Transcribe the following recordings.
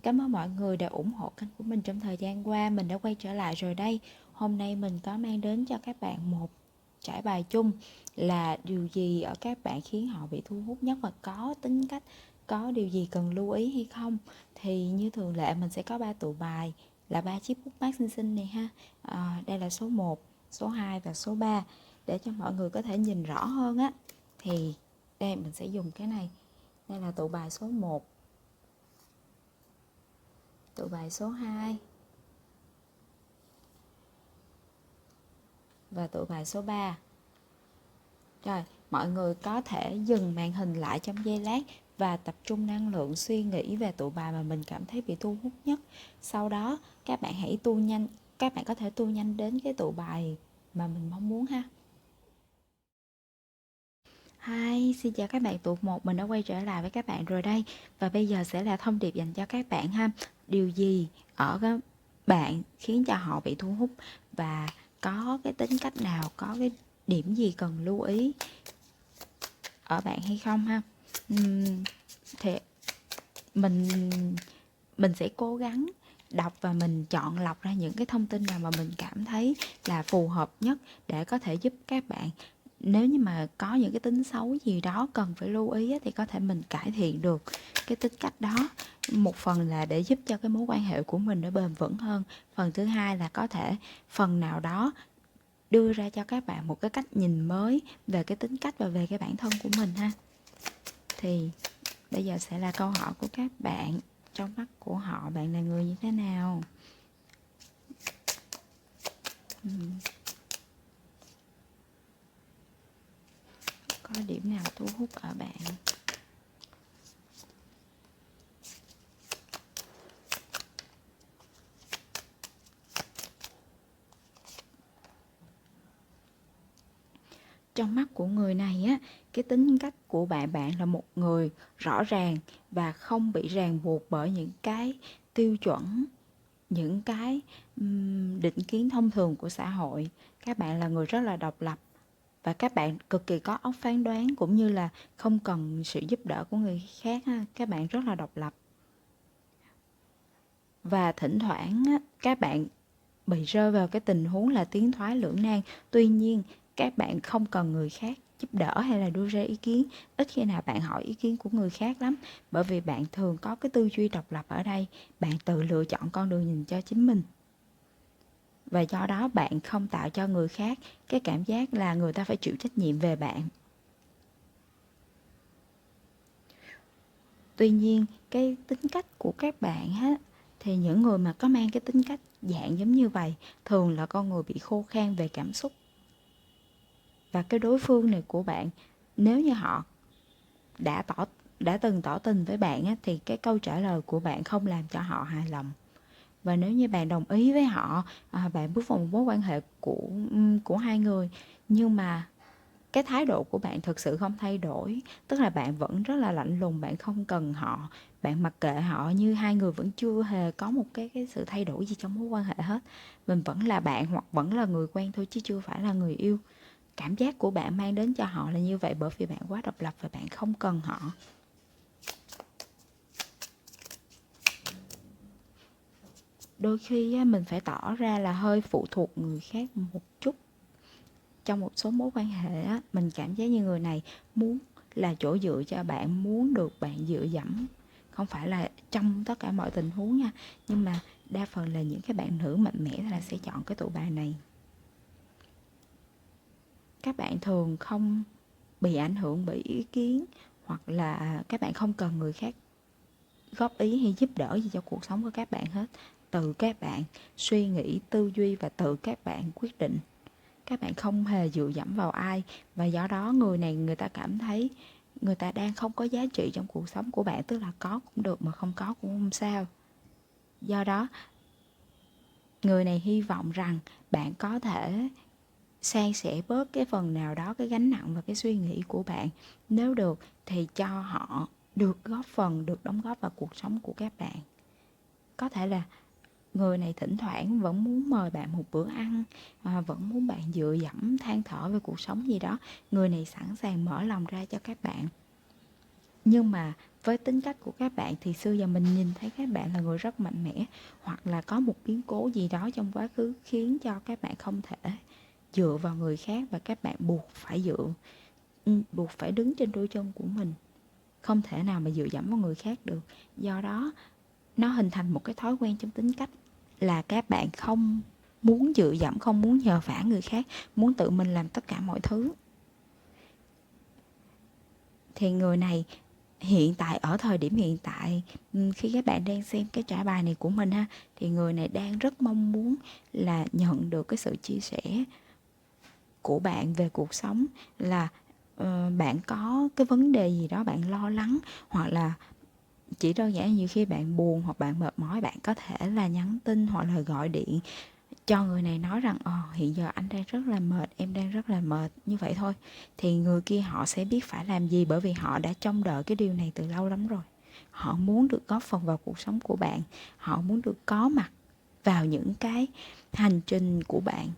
Cảm ơn mọi người đã ủng hộ kênh của mình trong thời gian qua. Mình đã quay trở lại rồi đây. Hôm nay mình có mang đến cho các bạn một trải bài chung là điều gì ở các bạn khiến họ bị thu hút nhất và có tính cách, có điều gì cần lưu ý hay không. Thì như thường lệ mình sẽ có 3 tụ bài là 3 chiếc bookmark xinh xinh này ha. Đây là số 1, số 2 và số 3. Để cho mọi người có thể nhìn rõ hơn á, thì đây mình sẽ dùng cái này. Đây là tụ bài số 1, tụ bài số 2 và tụ bài số 3. Rồi, mọi người có thể dừng màn hình lại trong giây lát và tập trung năng lượng suy nghĩ về tụ bài mà mình cảm thấy bị thu hút nhất. Sau đó, các bạn hãy tu nhanh, các bạn có thể tu nhanh đến cái tụ bài mà mình mong muốn ha. Hi, xin chào các bạn, tụ 1 mình đã quay trở lại với các bạn rồi đây. Và bây giờ sẽ là thông điệp dành cho các bạn ha. Điều gì ở các bạn khiến cho họ bị thu hút và có cái tính cách nào, có cái điểm gì cần lưu ý ở bạn hay không ha. Thì mình sẽ cố gắng đọc và mình chọn lọc ra những cái thông tin nào mà mình cảm thấy là phù hợp nhất để có thể giúp các bạn. Nếu như mà có những cái tính xấu gì đó cần phải lưu ý thì có thể mình cải thiện được cái tính cách đó. Một phần là để giúp cho cái mối quan hệ của mình nó bền vững hơn. Phần thứ hai là có thể phần nào đó đưa ra cho các bạn một cái cách nhìn mới về cái tính cách và về cái bản thân của mình ha. Thì bây giờ sẽ là câu hỏi của các bạn. Trong mắt của họ, bạn là người như thế nào? Có điểm nào thu hút ở bạn? Trong mắt của người này á, cái tính cách của bạn là một người rõ ràng và không bị ràng buộc bởi những cái tiêu chuẩn, những cái định kiến thông thường của xã hội. Các bạn là người rất là độc lập và các bạn cực kỳ có óc phán đoán cũng như là không cần sự giúp đỡ của người khác ha. Các bạn rất là độc lập. Và thỉnh thoảng á, các bạn bị rơi vào cái tình huống là tiến thoái lưỡng nan. Tuy nhiên, các bạn không cần người khác giúp đỡ hay là đưa ra ý kiến. Ít khi nào bạn hỏi ý kiến của người khác lắm. Bởi vì bạn thường có cái tư duy độc lập ở đây. Bạn tự lựa chọn con đường nhìn cho chính mình. Và do đó bạn không tạo cho người khác cái cảm giác là người ta phải chịu trách nhiệm về bạn. Tuy nhiên, cái tính cách của các bạn á, thì những người mà có mang cái tính cách dạng giống như vậy thường là con người bị khô khan về cảm xúc. Và cái đối phương này của bạn, nếu như họ đã từng tỏ tình với bạn á, thì cái câu trả lời của bạn không làm cho họ hài lòng. Và nếu như bạn đồng ý với họ, bạn bước vào một mối quan hệ của hai người, nhưng mà cái thái độ của bạn thực sự không thay đổi, tức là bạn vẫn rất là lạnh lùng, bạn không cần họ, bạn mặc kệ họ, như hai người vẫn chưa hề có một cái sự thay đổi gì trong mối quan hệ hết. Mình vẫn là bạn hoặc vẫn là người quen thôi chứ chưa phải là người yêu. Cảm giác của bạn mang đến cho họ là như vậy bởi vì bạn quá độc lập và bạn không cần họ. Đôi khi mình phải tỏ ra là hơi phụ thuộc người khác một chút. Trong một số mối quan hệ á, mình cảm giác như người này muốn là chỗ dựa cho bạn, muốn được bạn dựa dẫm. Không phải là trong tất cả mọi tình huống nha, nhưng mà đa phần là những cái bạn nữ mạnh mẽ là sẽ chọn cái tụ bài này. Các bạn thường không bị ảnh hưởng bởi ý kiến, hoặc là các bạn không cần người khác góp ý hay giúp đỡ gì cho cuộc sống của các bạn hết. Từ các bạn suy nghĩ, tư duy và tự các bạn quyết định. Các bạn không hề dựa dẫm vào ai. Và do đó người này người ta cảm thấy người ta đang không có giá trị trong cuộc sống của bạn. Tức là có cũng được mà không có cũng không sao. Do đó người này hy vọng rằng bạn có thể san sẻ bớt cái phần nào đó cái gánh nặng và cái suy nghĩ của bạn. Nếu được thì cho họ được góp phần, được đóng góp vào cuộc sống của các bạn. Có thể là người này thỉnh thoảng vẫn muốn mời bạn một bữa ăn, vẫn muốn bạn dựa dẫm than thở về cuộc sống gì đó. Người này sẵn sàng mở lòng ra cho các bạn. Nhưng mà với tính cách của các bạn thì xưa giờ mình nhìn thấy các bạn là người rất mạnh mẽ, hoặc là có một biến cố gì đó trong quá khứ khiến cho các bạn không thể dựa vào người khác, và các bạn buộc phải đứng trên đôi chân của mình, không thể nào mà dựa dẫm vào người khác được. Do đó nó hình thành một cái thói quen trong tính cách là các bạn không muốn dựa dẫm, không muốn nhờ vả người khác, muốn tự mình làm tất cả mọi thứ. Thì người này hiện tại, ở thời điểm hiện tại, khi các bạn đang xem cái trải bài này của mình ha, thì người này đang rất mong muốn là nhận được cái sự chia sẻ của bạn về cuộc sống, là bạn có cái vấn đề gì đó bạn lo lắng, hoặc là chỉ đơn giản như khi bạn buồn hoặc bạn mệt mỏi, bạn có thể là nhắn tin hoặc là gọi điện cho người này, nói rằng hiện giờ anh đang rất là mệt, em đang rất là mệt, như vậy thôi. Thì người kia họ sẽ biết phải làm gì, bởi vì họ đã trông đợi cái điều này từ lâu lắm rồi. Họ muốn được góp phần vào cuộc sống của bạn, họ muốn được có mặt vào những cái hành trình của bạn.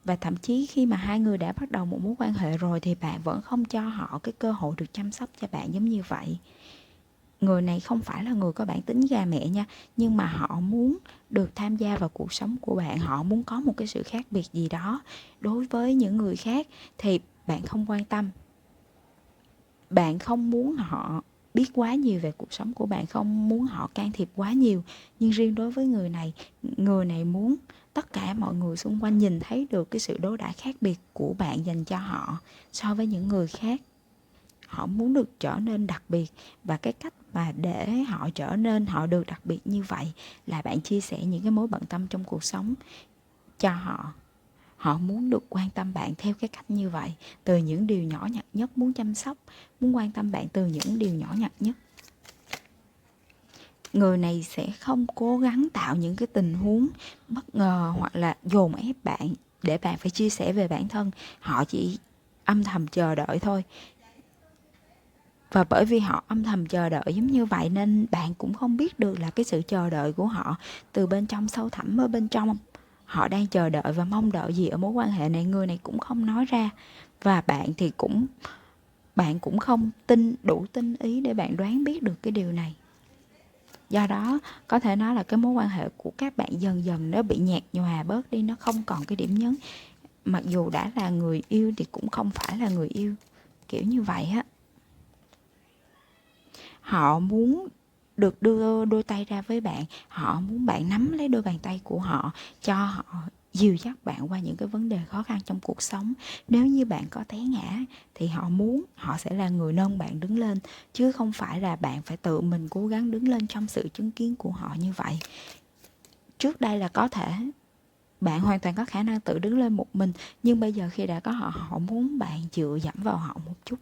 Và thậm chí khi mà hai người đã bắt đầu một mối quan hệ rồi thì bạn vẫn không cho họ cái cơ hội được chăm sóc cho bạn giống như vậy. Người này không phải là người có bản tính gà mẹ nha, nhưng mà họ muốn được tham gia vào cuộc sống của bạn, họ muốn có một cái sự khác biệt gì đó. Đối với những người khác thì bạn không quan tâm, bạn không muốn họ biết quá nhiều về cuộc sống của bạn, không muốn họ can thiệp quá nhiều. Nhưng riêng đối với người này muốn tất cả mọi người xung quanh nhìn thấy được cái sự đối đãi khác biệt của bạn dành cho họ so với những người khác. Họ muốn được trở nên đặc biệt, và cái cách mà để họ được đặc biệt như vậy là bạn chia sẻ những cái mối bận tâm trong cuộc sống cho họ. Họ muốn được quan tâm bạn theo cái cách như vậy, từ những điều nhỏ nhặt nhất, muốn chăm sóc, muốn quan tâm bạn từ những điều nhỏ nhặt nhất. Người này sẽ không cố gắng tạo những cái tình huống bất ngờ hoặc là dồn ép bạn để bạn phải chia sẻ về bản thân. Họ chỉ âm thầm chờ đợi thôi. Và bởi vì họ âm thầm chờ đợi giống như vậy nên bạn cũng không biết được là cái sự chờ đợi của họ từ bên trong, sâu thẳm ở bên trong, họ đang chờ đợi và mong đợi gì ở mối quan hệ này. Người này cũng không nói ra, và bạn cũng không đủ tinh ý để bạn đoán biết được cái điều này. Do đó có thể nói là cái mối quan hệ của các bạn dần dần nó bị nhạt nhòa bớt đi, nó không còn cái điểm nhấn. Mặc dù đã là người yêu thì cũng không phải là người yêu, kiểu như vậy á. Họ muốn được đưa đôi tay ra với bạn, họ muốn bạn nắm lấy đôi bàn tay của họ, cho họ dìu dắt bạn qua những cái vấn đề khó khăn trong cuộc sống. Nếu như bạn có té ngã thì họ sẽ là người nâng bạn đứng lên, chứ không phải là bạn phải tự mình cố gắng đứng lên trong sự chứng kiến của họ như vậy. Trước đây là có thể bạn hoàn toàn có khả năng tự đứng lên một mình, nhưng bây giờ khi đã có họ muốn bạn dựa dẫm vào họ một chút.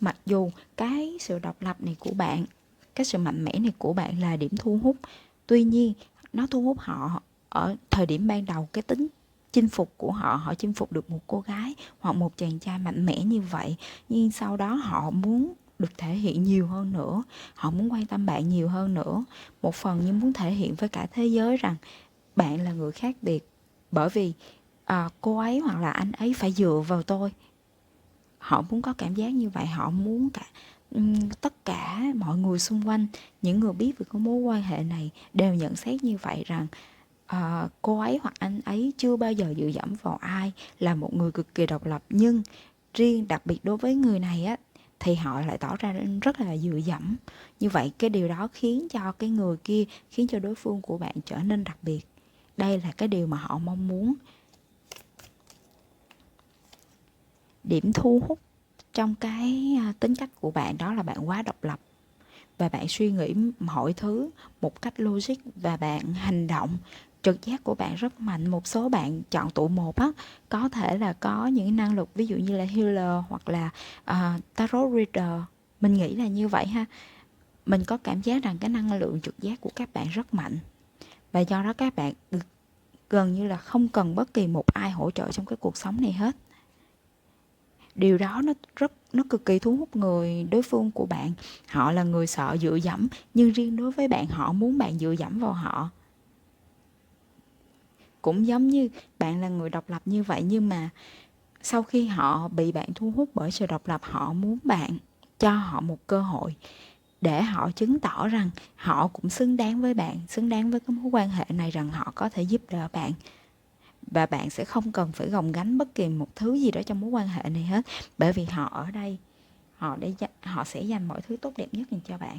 Mặc dù cái sự độc lập này của bạn, cái sự mạnh mẽ này của bạn là điểm thu hút, tuy nhiên nó thu hút họ ở thời điểm ban đầu. Cái tính chinh phục của họ chinh phục được một cô gái hoặc một chàng trai mạnh mẽ như vậy, nhưng sau đó họ muốn được thể hiện nhiều hơn nữa, họ muốn quan tâm bạn nhiều hơn nữa. Một phần như muốn thể hiện với cả thế giới rằng bạn là người khác biệt, bởi vì cô ấy hoặc là anh ấy phải dựa vào tôi. Họ muốn có cảm giác như vậy, họ muốn tất cả mọi người xung quanh, những người biết về cái mối quan hệ này đều nhận xét như vậy, rằng cô ấy hoặc anh ấy chưa bao giờ dựa dẫm vào ai, là một người cực kỳ độc lập. Nhưng riêng đặc biệt đối với người này á, thì họ lại tỏ ra rất là dựa dẫm. Như vậy cái điều đó khiến cho cái người kia, khiến cho đối phương của bạn trở nên đặc biệt. Đây là cái điều mà họ mong muốn. Điểm thu hút trong cái tính cách của bạn đó là bạn quá độc lập, và bạn suy nghĩ mọi thứ một cách logic, và bạn hành động trực giác của bạn rất mạnh. Một số bạn chọn tụ một á, có thể là có những năng lực ví dụ như là healer hoặc là tarot reader. Mình nghĩ là như vậy ha. Mình có cảm giác rằng cái năng lượng trực giác của các bạn rất mạnh, và do đó các bạn gần như là không cần bất kỳ một ai hỗ trợ trong cái cuộc sống này hết. Điều đó nó cực kỳ thu hút người đối phương của bạn. Họ là người sợ dựa dẫm, nhưng riêng đối với bạn, họ muốn bạn dựa dẫm vào họ. Cũng giống như bạn là người độc lập như vậy, nhưng mà sau khi họ bị bạn thu hút bởi sự độc lập, họ muốn bạn cho họ một cơ hội để họ chứng tỏ rằng họ cũng xứng đáng với bạn, xứng đáng với cái mối quan hệ này, rằng họ có thể giúp đỡ bạn. Và bạn sẽ không cần phải gồng gánh bất kỳ một thứ gì đó trong mối quan hệ này hết. Bởi vì họ ở đây, họ sẽ dành mọi thứ tốt đẹp nhất dành cho bạn.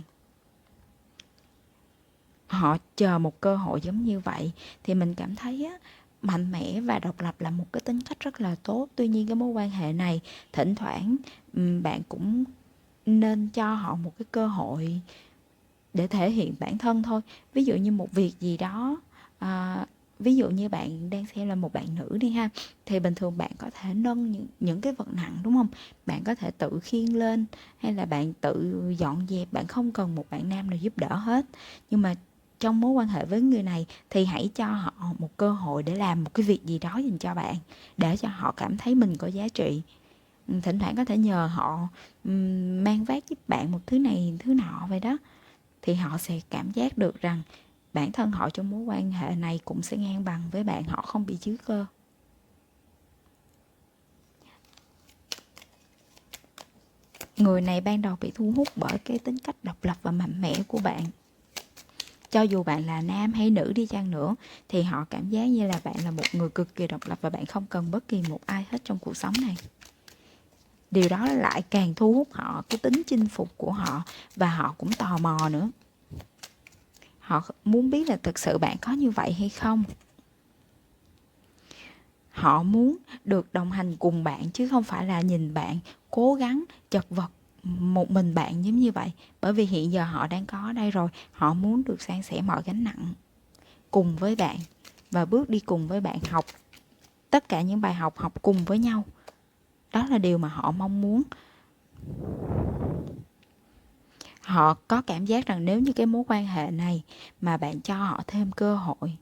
Họ chờ một cơ hội giống như vậy. Thì mình cảm thấy á, mạnh mẽ và độc lập là một cái tính cách rất là tốt. Tuy nhiên cái mối quan hệ này, thỉnh thoảng bạn cũng nên cho họ một cái cơ hội để thể hiện bản thân thôi. Ví dụ như một việc gì đó, ví dụ như bạn đang xem là một bạn nữ đi ha, thì bình thường bạn có thể nâng những cái vật nặng, đúng không? Bạn có thể tự khiêng lên, hay là bạn tự dọn dẹp, bạn không cần một bạn nam nào giúp đỡ hết. Nhưng mà trong mối quan hệ với người này thì hãy cho họ một cơ hội để làm một cái việc gì đó dành cho bạn, để cho họ cảm thấy mình có giá trị. Thỉnh thoảng có thể nhờ họ mang vác giúp bạn một thứ này thứ nọ vậy đó, thì họ sẽ cảm giác được rằng bản thân họ trong mối quan hệ này cũng sẽ ngang bằng với bạn, họ không bị chướng cơ. Người này ban đầu bị thu hút bởi cái tính cách độc lập và mạnh mẽ của bạn. Cho dù bạn là nam hay nữ đi chăng nữa, thì họ cảm giác như là bạn là một người cực kỳ độc lập và bạn không cần bất kỳ một ai hết trong cuộc sống này. Điều đó lại càng thu hút họ, cái tính chinh phục của họ, và họ cũng tò mò nữa. Họ muốn biết là thực sự bạn có như vậy hay không. Họ muốn được đồng hành cùng bạn, chứ không phải là nhìn bạn cố gắng chật vật một mình bạn giống như vậy. Bởi vì hiện giờ họ đang có ở đây rồi, họ muốn được san sẻ mọi gánh nặng cùng với bạn, và bước đi cùng với bạn, học tất cả những bài học cùng với nhau. Đó là điều mà họ mong muốn. Họ có cảm giác rằng nếu như cái mối quan hệ này mà bạn cho họ thêm cơ hội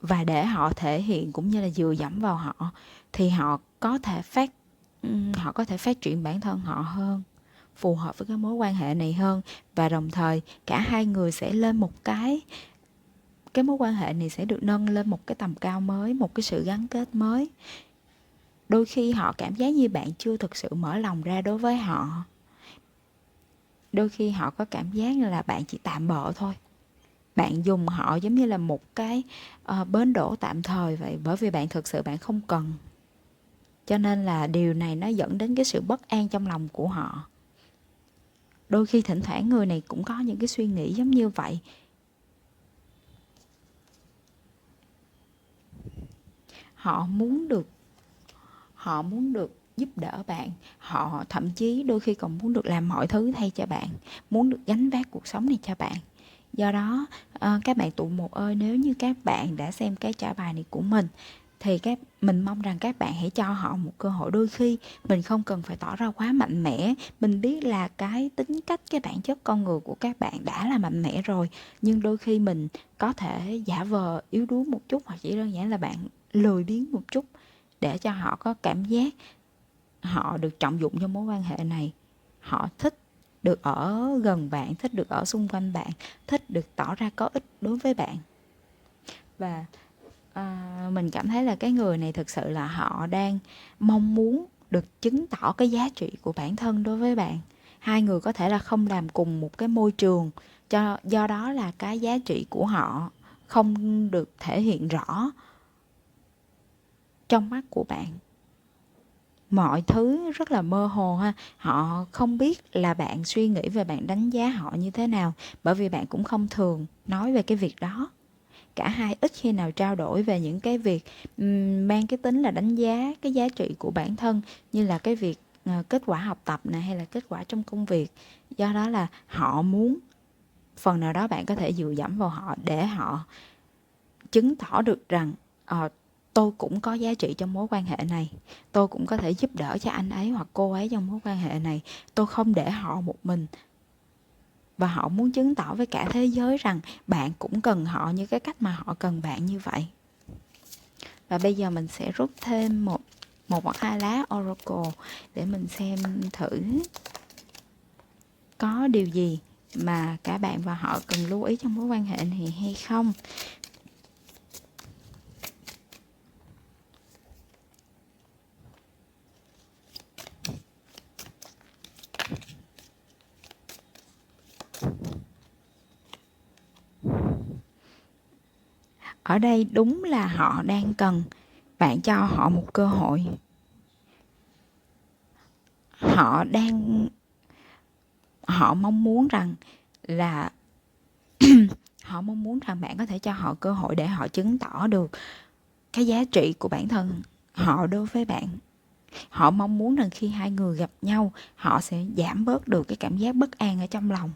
và để họ thể hiện cũng như là dựa dẫm vào họ, thì họ có thể phát triển bản thân họ hơn, phù hợp với cái mối quan hệ này hơn, và đồng thời cả hai người sẽ lên một cái mối quan hệ này sẽ được nâng lên một cái tầm cao mới, một cái sự gắn kết mới. Đôi khi họ cảm giác như bạn chưa thực sự mở lòng ra đối với họ. Đôi khi họ có cảm giác như là bạn chỉ tạm bợ thôi. Bạn dùng họ giống như là một cái bến đỗ tạm thời vậy, bởi vì bạn thực sự bạn không cần. Cho nên là điều này nó dẫn đến cái sự bất an trong lòng của họ. Đôi khi thỉnh thoảng người này cũng có những cái suy nghĩ giống như vậy. Họ muốn được giúp đỡ bạn. Họ thậm chí đôi khi còn muốn được làm mọi thứ thay cho bạn, muốn được gánh vác cuộc sống này cho bạn. Do đó, các bạn tụ một ơi, nếu như các bạn đã xem cái trả bài này của mình, thì mình mong rằng các bạn hãy cho họ một cơ hội. Đôi khi mình không cần phải tỏ ra quá mạnh mẽ. Mình biết là cái tính cách, cái bản chất con người của các bạn đã là mạnh mẽ rồi, nhưng đôi khi mình có thể giả vờ yếu đuối một chút, hoặc chỉ đơn giản là bạn lười biếng một chút, để cho họ có cảm giác họ được trọng dụng trong mối quan hệ này. Họ thích được ở gần bạn, thích được ở xung quanh bạn, thích được tỏ ra có ích đối với bạn. Và mình cảm thấy là cái người này thực sự là họ đang mong muốn được chứng tỏ cái giá trị của bản thân đối với bạn. Hai người có thể là không làm cùng một cái môi trường, do đó là cái giá trị của họ không được thể hiện rõ trong mắt của bạn. Mọi thứ rất là mơ hồ ha. Họ không biết là bạn suy nghĩ và bạn đánh giá họ như thế nào, bởi vì bạn cũng không thường nói về cái việc đó. Cả hai ít khi nào trao đổi về những cái việc mang cái tính là đánh giá cái giá trị của bản thân, như là cái việc kết quả học tập này, hay là kết quả trong công việc. Do đó là họ muốn phần nào đó bạn có thể dựa dẫm vào họ, để họ chứng tỏ được rằng tôi cũng có giá trị trong mối quan hệ này, tôi cũng có thể giúp đỡ cho anh ấy hoặc cô ấy trong mối quan hệ này, tôi không để họ một mình. Và họ muốn chứng tỏ với cả thế giới rằng bạn cũng cần họ như cái cách mà họ cần bạn như vậy. Và bây giờ mình sẽ rút thêm một hoặc hai lá Oracle để mình xem thử có điều gì mà cả bạn và họ cần lưu ý trong mối quan hệ này hay không. Ở đây đúng là họ đang cần bạn cho họ một cơ hội. Họ đang họ mong muốn rằng là họ mong muốn rằng bạn có thể cho họ cơ hội để họ chứng tỏ được cái giá trị của bản thân họ đối với bạn. Họ mong muốn rằng khi hai người gặp nhau, họ sẽ giảm bớt được cái cảm giác bất an ở trong lòng.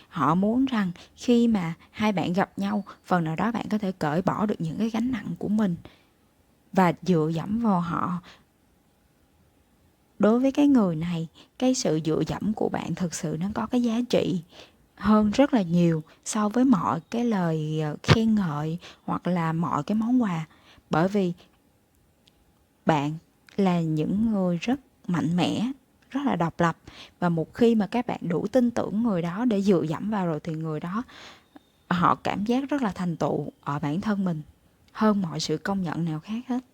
Họ muốn rằng khi mà hai bạn gặp nhau, phần nào đó bạn có thể cởi bỏ được những cái gánh nặng của mình và dựa dẫm vào họ. Đối với cái người này, cái sự dựa dẫm của bạn thực sự nó có cái giá trị hơn rất là nhiều so với mọi cái lời khen ngợi hoặc là mọi cái món quà. Bởi vì bạn là những người rất mạnh mẽ, rất là độc lập, và một khi mà các bạn đủ tin tưởng người đó để dựa dẫm vào rồi thì người đó họ cảm giác rất là thành tựu ở bản thân mình hơn mọi sự công nhận nào khác hết.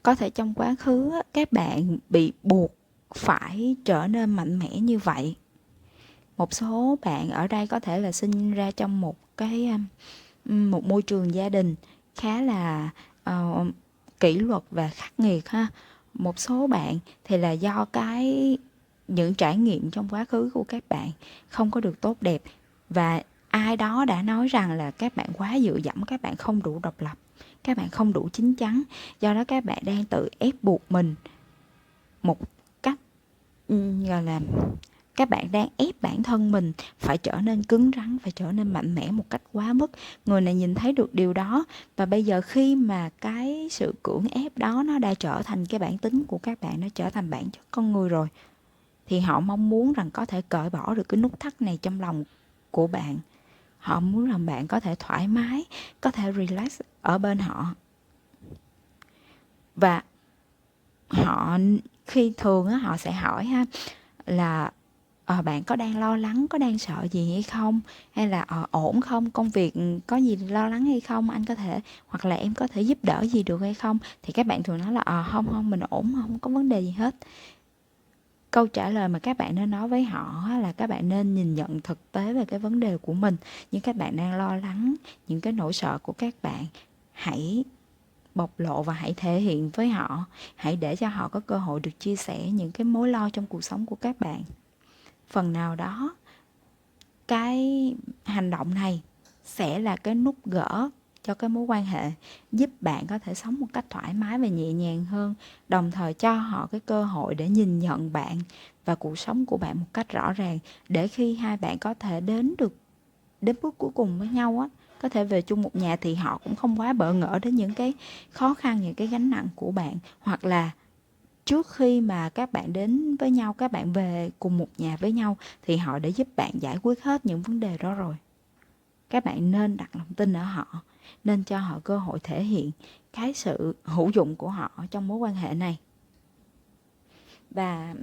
Có thể trong quá khứ các bạn bị buộc phải trở nên mạnh mẽ như vậy. Một số bạn ở đây có thể là sinh ra trong một môi trường gia đình khá là kỷ luật và khắc nghiệt ha. Một số bạn thì là do những trải nghiệm trong quá khứ của các bạn không có được tốt đẹp, và ai đó đã nói rằng là các bạn quá dựa dẫm, các bạn không đủ độc lập, các bạn không đủ chín chắn. Do đó các bạn đang tự ép buộc mình một cách gọi là các bạn đang ép bản thân mình phải trở nên cứng rắn, phải trở nên mạnh mẽ một cách quá mức. Người này nhìn thấy được điều đó, và bây giờ khi mà cái sự cưỡng ép đó nó đã trở thành cái bản tính của các bạn, nó trở thành bản chất con người rồi, thì họ mong muốn rằng có thể cởi bỏ được cái nút thắt này trong lòng của bạn. Họ muốn rằng bạn có thể thoải mái, có thể relax ở bên họ. Và họ khi thường á, họ sẽ hỏi ha là bạn có đang lo lắng, có đang sợ gì hay không, hay là ổn không, công việc có gì lo lắng hay không, anh có thể, hoặc là em có thể giúp đỡ gì được hay không. Thì các bạn thường nói là không, mình ổn, không có vấn đề gì hết. Câu trả lời mà các bạn nên nói với họ là các bạn nên nhìn nhận thực tế về cái vấn đề của mình. Nhưng các bạn đang lo lắng, những cái nỗi sợ của các bạn, hãy bộc lộ và hãy thể hiện với họ. Hãy để cho họ có cơ hội được chia sẻ những cái mối lo trong cuộc sống của các bạn. Phần nào đó, cái hành động này sẽ là cái nút gỡ cho cái mối quan hệ, giúp bạn có thể sống một cách thoải mái và nhẹ nhàng hơn, đồng thời cho họ cái cơ hội để nhìn nhận bạn và cuộc sống của bạn một cách rõ ràng, để khi hai bạn có thể đến bước cuối cùng với nhau á, có thể về chung một nhà, thì họ cũng không quá bỡ ngỡ đến những cái khó khăn, những cái gánh nặng của bạn. Hoặc là trước khi mà các bạn đến với nhau, các bạn về cùng một nhà với nhau, thì họ đã giúp bạn giải quyết hết những vấn đề đó rồi. Các bạn nên đặt lòng tin ở họ, nên cho họ cơ hội thể hiện cái sự hữu dụng của họ trong mối quan hệ này. Và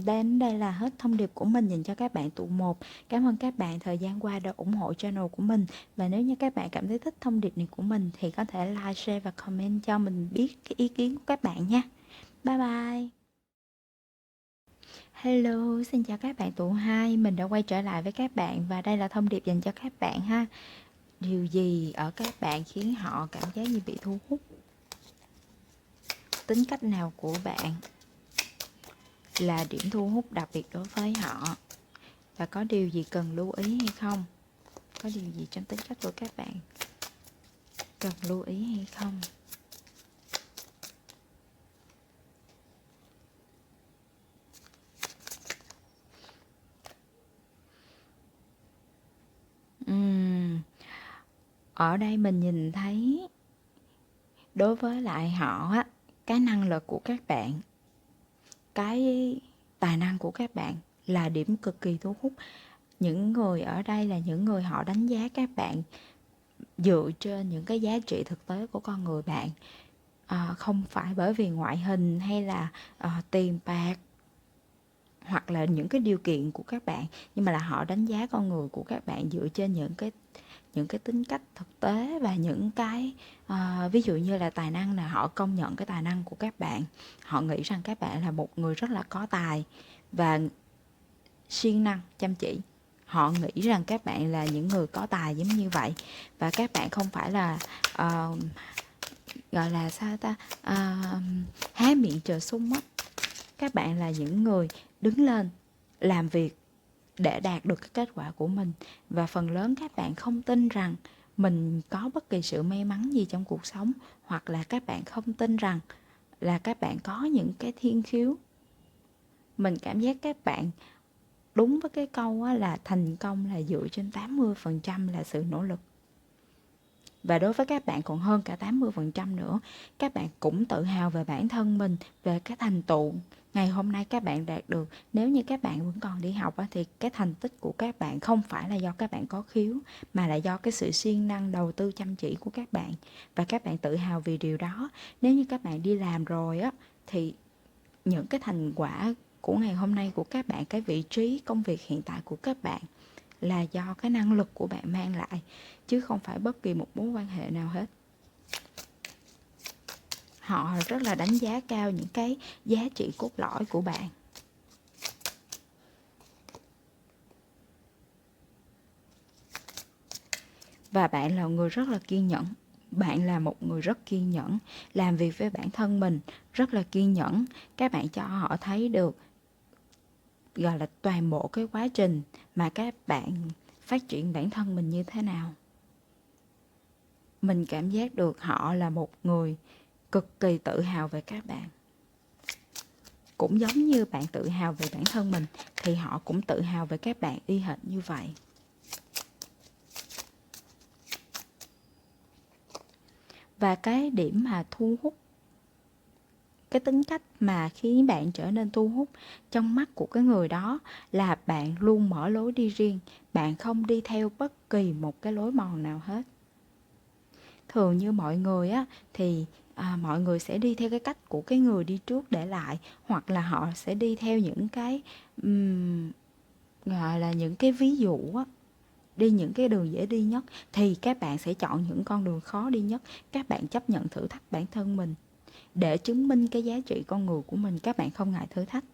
đến đây là hết thông điệp của mình dành cho các bạn tụ 1. Cảm ơn các bạn thời gian qua đã ủng hộ channel của mình. Và nếu như các bạn cảm thấy thích thông điệp này của mình thì có thể like, share và comment cho mình biết cái ý kiến của các bạn nha. Bye bye. Hello, xin chào các bạn tụ 2. Mình đã quay trở lại với các bạn và đây là thông điệp dành cho các bạn ha. Điều gì ở các bạn khiến họ cảm giác như bị thu hút? Tính cách nào của bạn là điểm thu hút đặc biệt đối với họ? Và có điều gì cần lưu ý hay không? Có điều gì trong tính cách của các bạn cần lưu ý hay không? Ở đây mình nhìn thấy đối với lại họ á, cái năng lực của các bạn, cái tài năng của các bạn là điểm cực kỳ thu hút. Những người ở đây là những người họ đánh giá các bạn dựa trên những cái giá trị thực tế của con người bạn. Không phải bởi vì ngoại hình hay là tiền bạc hoặc là những cái điều kiện của các bạn, nhưng mà là họ đánh giá con người của các bạn dựa trên những cái tính cách thực tế và những cái ví dụ như là tài năng, là họ công nhận cái tài năng của các bạn. Họ nghĩ rằng các bạn là một người rất là có tài và siêng năng, chăm chỉ. Họ nghĩ rằng các bạn là những người có tài giống như vậy, và các bạn không phải là gọi là sao ta, há miệng chờ sung á. Các bạn là những người đứng lên làm việc để đạt được cái kết quả của mình, và phần lớn các bạn không tin rằng mình có bất kỳ sự may mắn gì trong cuộc sống, hoặc là các bạn không tin rằng là các bạn có những cái thiên khiếu. Mình cảm giác các bạn đúng với cái câu á, là thành công là dựa trên 80% là sự nỗ lực. Và đối với các bạn còn hơn cả 80% nữa. Các bạn cũng tự hào về bản thân mình, về cái thành tựu ngày hôm nay các bạn đạt được. Nếu như các bạn vẫn còn đi học thì cái thành tích của các bạn không phải là do các bạn có khiếu, mà là do cái sự siêng năng đầu tư chăm chỉ của các bạn. Và các bạn tự hào vì điều đó. Nếu như các bạn đi làm rồi á, thì những cái thành quả của ngày hôm nay của các bạn, cái vị trí công việc hiện tại của các bạn là do cái năng lực của bạn mang lại, chứ không phải bất kỳ một mối quan hệ nào hết. Họ rất là đánh giá cao những cái giá trị cốt lõi của bạn. Và bạn là người rất là kiên nhẫn. Bạn là một người rất kiên nhẫn, làm việc với bản thân mình rất là kiên nhẫn. Các bạn cho họ thấy được, gọi là toàn bộ cái quá trình mà các bạn phát triển bản thân mình như thế nào. Mình cảm giác được họ là một người cực kỳ tự hào về các bạn. Cũng giống như bạn tự hào về bản thân mình, thì họ cũng tự hào về các bạn y hệt như vậy. Và cái điểm mà thu hút, cái tính cách mà khiến bạn trở nên thu hút trong mắt của cái người đó là bạn luôn mở lối đi riêng. Bạn không đi theo bất kỳ một cái lối mòn nào hết. Thường như mọi người á, thì mọi người sẽ đi theo cái cách của cái người đi trước để lại, hoặc là họ sẽ đi theo những cái gọi là những cái ví dụ á, đi những cái đường dễ đi nhất. Thì các bạn sẽ chọn những con đường khó đi nhất. Các bạn chấp nhận thử thách bản thân mình để chứng minh cái giá trị con người của mình. Các bạn không ngại thử thách,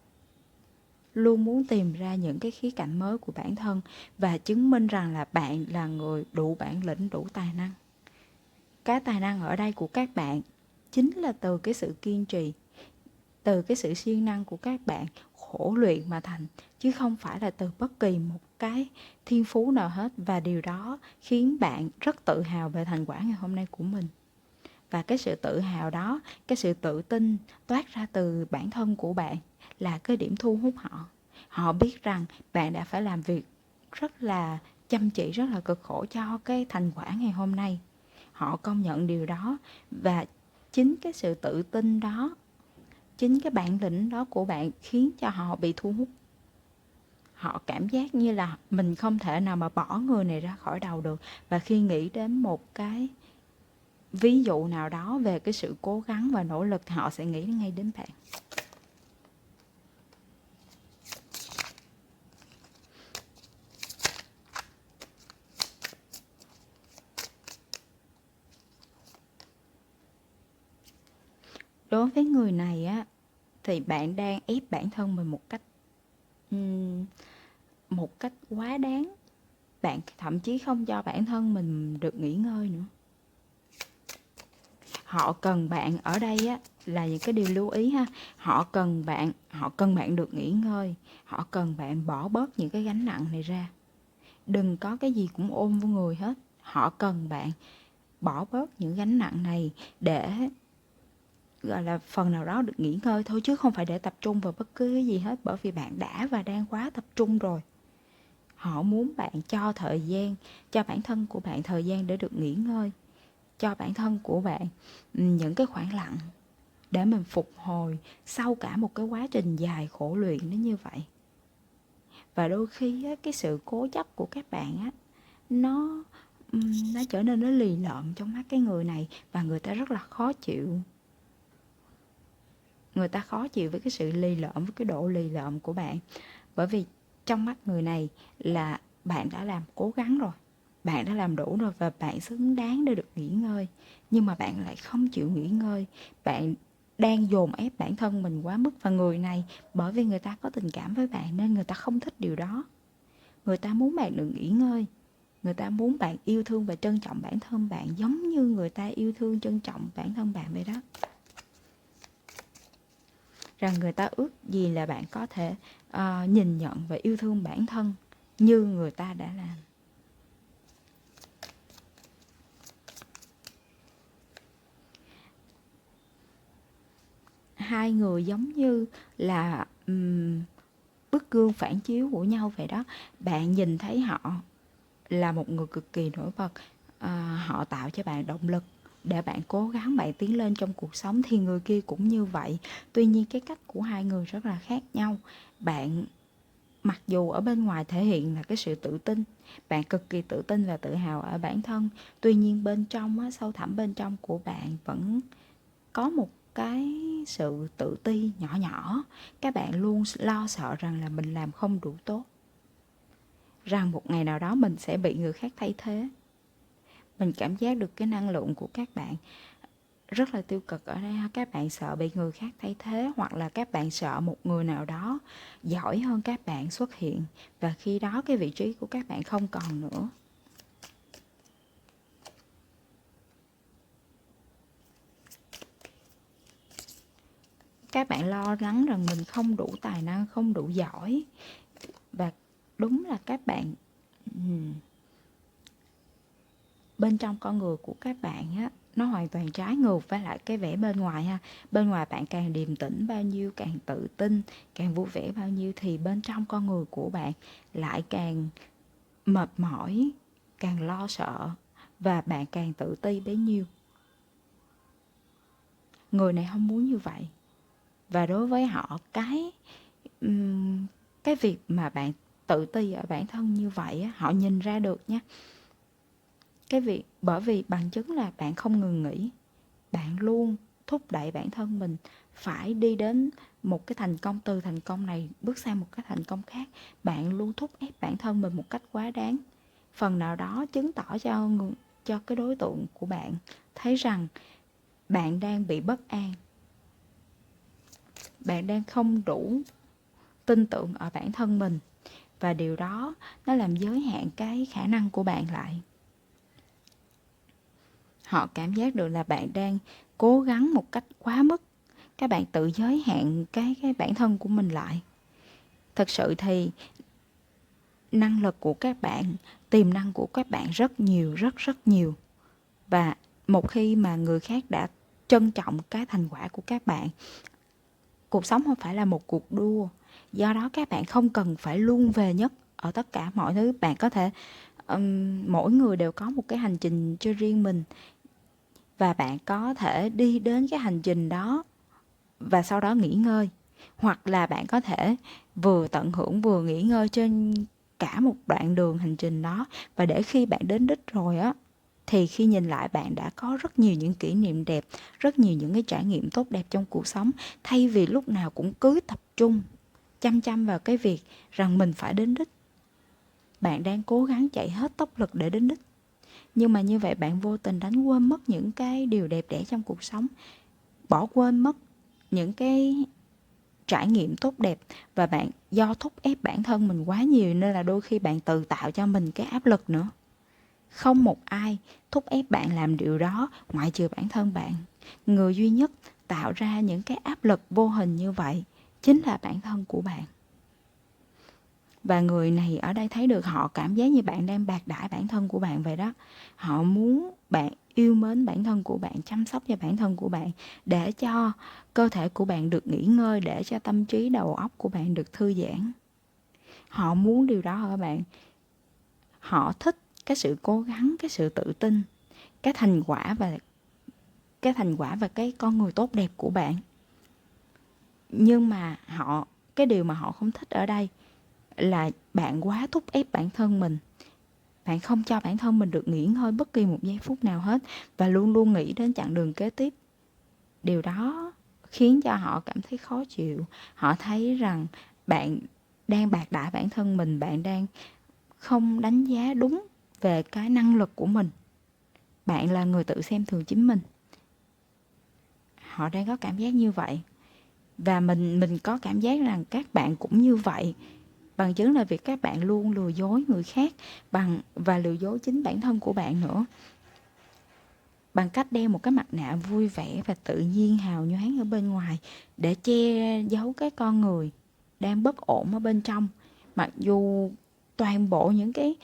luôn muốn tìm ra những cái khía cạnh mới của bản thân và chứng minh rằng là bạn là người đủ bản lĩnh, đủ tài năng. Cái tài năng ở đây của các bạn chính là từ cái sự kiên trì, từ cái sự siêng năng của các bạn khổ luyện mà thành, chứ không phải là từ bất kỳ một cái thiên phú nào hết. Và điều đó khiến bạn rất tự hào về thành quả ngày hôm nay của mình. Và cái sự tự hào đó, cái sự tự tin toát ra từ bản thân của bạn là cái điểm thu hút họ. Họ biết rằng bạn đã phải làm việc rất là chăm chỉ, rất là cực khổ cho cái thành quả ngày hôm nay. Họ công nhận điều đó, và chính cái sự tự tin đó, chính cái bản lĩnh đó của bạn khiến cho họ bị thu hút. Họ cảm giác như là mình không thể nào mà bỏ người này ra khỏi đầu được. Và khi nghĩ đến một cái ví dụ nào đó về cái sự cố gắng và nỗ lực thì họ sẽ nghĩ ngay đến bạn. Đối với người này á, thì bạn đang ép bản thân mình một cách quá đáng. Bạn thậm chí không cho bản thân mình được nghỉ ngơi nữa. Họ cần bạn ở đây á, là những cái điều lưu ý ha. Họ cần bạn được nghỉ ngơi. Họ cần bạn bỏ bớt những cái gánh nặng này ra. Đừng có cái gì cũng ôm vô người hết. Họ cần bạn bỏ bớt những gánh nặng này để gọi là phần nào đó được nghỉ ngơi thôi, chứ không phải để tập trung vào bất cứ cái gì hết, bởi vì bạn đã và đang quá tập trung rồi. Họ muốn bạn cho thời gian, cho bản thân của bạn thời gian để được nghỉ ngơi, cho bản thân của bạn những cái khoảng lặng để mình phục hồi sau cả một cái quá trình dài khổ luyện đến như vậy. Và đôi khi á, cái sự cố chấp của các bạn á, nó trở nên nó lì lợm trong mắt cái người này, và người ta rất là khó chịu. Người ta khó chịu với cái sự lì lợm, với cái độ lì lợm của bạn. Bởi vì trong mắt người này là bạn đã làm cố gắng rồi, bạn đã làm đủ rồi, và bạn xứng đáng để được nghỉ ngơi. Nhưng mà bạn lại không chịu nghỉ ngơi. Bạn đang dồn ép bản thân mình quá mức. Và người này, bởi vì người ta có tình cảm với bạn nên người ta không thích điều đó. Người ta muốn bạn được nghỉ ngơi. Người ta muốn bạn yêu thương và trân trọng bản thân bạn giống như người ta yêu thương, trân trọng bản thân bạn vậy đó. Rằng người ta ước gì là bạn có thể nhìn nhận và yêu thương bản thân như người ta đã làm. Hai người giống như là bức gương phản chiếu của nhau vậy đó. Bạn nhìn thấy họ là một người cực kỳ nổi bật, họ tạo cho bạn động lực để bạn cố gắng, bạn tiến lên trong cuộc sống, thì người kia cũng như vậy. Tuy nhiên cái cách của hai người rất là khác nhau. Bạn mặc dù ở bên ngoài thể hiện là cái sự tự tin, bạn cực kỳ tự tin và tự hào ở bản thân, tuy nhiên bên trong á, sâu thẳm bên trong của bạn vẫn có một cái sự tự ti nhỏ nhỏ. Các bạn luôn lo sợ rằng là mình làm không đủ tốt, rằng một ngày nào đó mình sẽ bị người khác thay thế. Mình cảm giác được cái năng lượng của các bạn rất là tiêu cực ở đây. Các bạn sợ bị người khác thay thế, hoặc là các bạn sợ một người nào đó giỏi hơn các bạn xuất hiện, và khi đó cái vị trí của các bạn không còn nữa. Các bạn lo lắng rằng mình không đủ tài năng, không đủ giỏi. Và đúng là các bạn bên trong con người của các bạn á, nó hoàn toàn trái ngược với lại cái vẻ bên ngoài ha. Bên ngoài bạn càng điềm tĩnh bao nhiêu, càng tự tin, càng vui vẻ bao nhiêu, thì bên trong con người của bạn lại càng mệt mỏi, càng lo sợ, và bạn càng tự ti bấy nhiêu. Người này không muốn như vậy. Và đối với họ, cái việc mà bạn tự ti ở bản thân như vậy á, họ nhìn ra được nha. Cái việc bởi vì bằng chứng là bạn không ngừng nghỉ, bạn luôn thúc đẩy bản thân mình phải đi đến một cái thành công, từ thành công này bước sang một cái thành công khác. Bạn luôn thúc ép bản thân mình một cách quá đáng. Phần nào đó chứng tỏ cho cái đối tượng của bạn thấy rằng bạn đang bị bất an, bạn đang không đủ tin tưởng ở bản thân mình, và điều đó nó làm giới hạn cái khả năng của bạn lại. Họ cảm giác được là bạn đang cố gắng một cách quá mức. Các bạn tự giới hạn cái bản thân của mình lại. Thật sự thì năng lực của các bạn, tiềm năng của các bạn rất nhiều, rất rất nhiều. Và một khi mà người khác đã trân trọng cái thành quả của các bạn, cuộc sống không phải là một cuộc đua. Do đó các bạn không cần phải luôn về nhất ở tất cả mọi thứ. Bạn có thể mỗi người đều có một cái hành trình cho riêng mình, và bạn có thể đi đến cái hành trình đó và sau đó nghỉ ngơi. Hoặc là bạn có thể vừa tận hưởng vừa nghỉ ngơi trên cả một đoạn đường hành trình đó. Và để khi bạn đến đích rồi á, thì khi nhìn lại bạn đã có rất nhiều những kỷ niệm đẹp, rất nhiều những cái trải nghiệm tốt đẹp trong cuộc sống. Thay vì lúc nào cũng cứ tập trung chăm chăm vào cái việc rằng mình phải đến đích. Bạn đang cố gắng chạy hết tốc lực để đến đích, nhưng mà như vậy bạn vô tình đánh quên mất những cái điều đẹp đẽ trong cuộc sống, bỏ quên mất những cái trải nghiệm tốt đẹp. Và bạn do thúc ép bản thân mình quá nhiều, nên là đôi khi bạn tự tạo cho mình cái áp lực nữa. Không một ai thúc ép bạn làm điều đó ngoại trừ bản thân bạn. Người duy nhất tạo ra những cái áp lực vô hình như vậy chính là bản thân của bạn. Và người này ở đây thấy được, họ cảm giác như bạn đang bạc đãi bản thân của bạn vậy đó. Họ muốn bạn yêu mến bản thân của bạn, chăm sóc cho bản thân của bạn, để cho cơ thể của bạn được nghỉ ngơi, để cho tâm trí đầu óc của bạn được thư giãn. Họ muốn điều đó ở bạn. Họ thích cái sự cố gắng, cái sự tự tin, cái thành quả và cái con người tốt đẹp của bạn. Nhưng mà cái điều mà họ không thích ở đây là bạn quá thúc ép bản thân mình. Bạn không cho bản thân mình được nghỉ ngơi bất kỳ một giây phút nào hết, và luôn luôn nghĩ đến chặng đường kế tiếp. Điều đó khiến cho họ cảm thấy khó chịu. Họ thấy rằng bạn đang bạc đãi bản thân mình, bạn đang không đánh giá đúng về cái năng lực của mình. Bạn là người tự xem thường chính mình. Họ đang có cảm giác như vậy. Và mình có cảm giác rằng các bạn cũng như vậy. Bằng chứng là việc các bạn luôn lừa dối người khác và lừa dối chính bản thân của bạn nữa. Bằng cách đeo một cái mặt nạ vui vẻ và tự nhiên hào nhoáng ở bên ngoài để che giấu cái con người đang bất ổn ở bên trong. Mặc dù toàn bộ những cái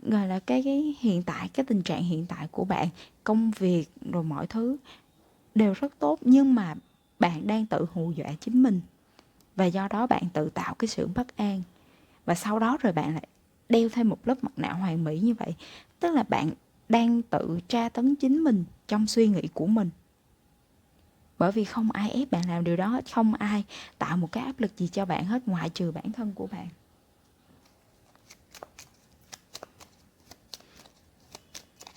gọi là cái hiện tại, cái tình trạng hiện tại của bạn, công việc rồi mọi thứ đều rất tốt, nhưng mà bạn đang tự hù dọa chính mình, và do đó bạn tự tạo cái sự bất an, và sau đó rồi bạn lại đeo thêm một lớp mặt nạ hoàn mỹ như vậy. Tức là bạn đang tự tra tấn chính mình trong suy nghĩ của mình, bởi vì không ai ép bạn làm điều đó, không ai tạo một cái áp lực gì cho bạn hết ngoại trừ bản thân của bạn.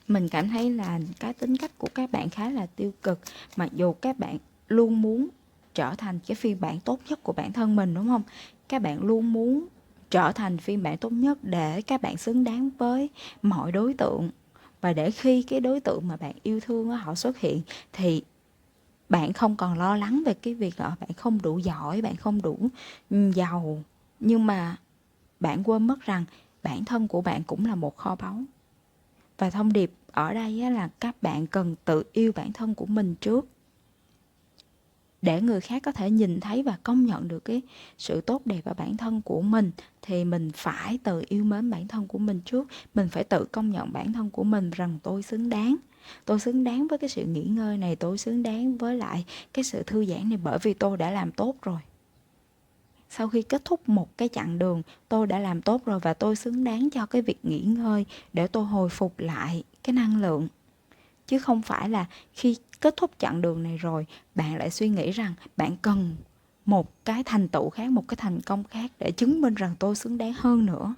Mình cảm thấy là cái tính cách của các bạn khá là tiêu cực, mặc dù các bạn luôn muốn trở thành cái phiên bản tốt nhất của bản thân mình, đúng không? Các bạn luôn muốn trở thành phiên bản tốt nhất để các bạn xứng đáng với mọi đối tượng, và để khi cái đối tượng mà bạn yêu thương họ xuất hiện thì bạn không còn lo lắng về cái việc là bạn không đủ giỏi, bạn không đủ giàu. Nhưng mà bạn quên mất rằng bản thân của bạn cũng là một kho báu. Và thông điệp ở đây là các bạn cần tự yêu bản thân của mình trước, để người khác có thể nhìn thấy và công nhận được cái sự tốt đẹp ở bản thân của mình. Thì mình phải tự yêu mến bản thân của mình trước. Mình phải tự công nhận bản thân của mình rằng tôi xứng đáng. Tôi xứng đáng với cái sự nghỉ ngơi này, tôi xứng đáng với lại cái sự thư giãn này, bởi vì tôi đã làm tốt rồi. Sau khi kết thúc một cái chặng đường, tôi đã làm tốt rồi và tôi xứng đáng cho cái việc nghỉ ngơi để tôi hồi phục lại cái năng lượng. Chứ không phải là khi kết thúc chặng đường này rồi, bạn lại suy nghĩ rằng bạn cần một cái thành tựu khác, một cái thành công khác để chứng minh rằng tôi xứng đáng hơn nữa.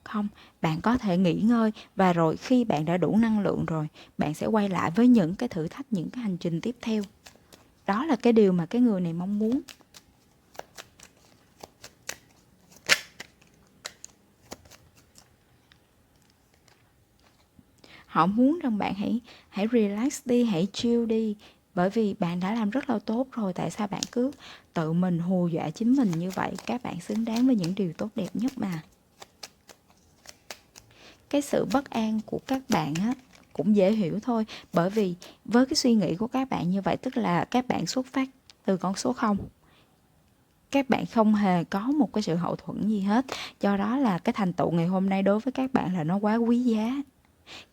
Không, bạn có thể nghỉ ngơi, và rồi khi bạn đã đủ năng lượng rồi, bạn sẽ quay lại với những cái thử thách, những cái hành trình tiếp theo. Đó là cái điều mà cái người này mong muốn. Họ muốn rằng bạn hãy relax đi, hãy chill đi, bởi vì bạn đã làm rất là tốt rồi. Tại sao bạn cứ tự mình hù dọa chính mình như vậy? Các bạn xứng đáng với những điều tốt đẹp nhất mà. Cái sự bất an của các bạn á cũng dễ hiểu thôi, bởi vì với cái suy nghĩ của các bạn như vậy, tức là các bạn xuất phát từ con số 0. Các bạn không hề có một cái sự hậu thuẫn gì hết. Do đó là cái thành tựu ngày hôm nay đối với các bạn là nó quá quý giá.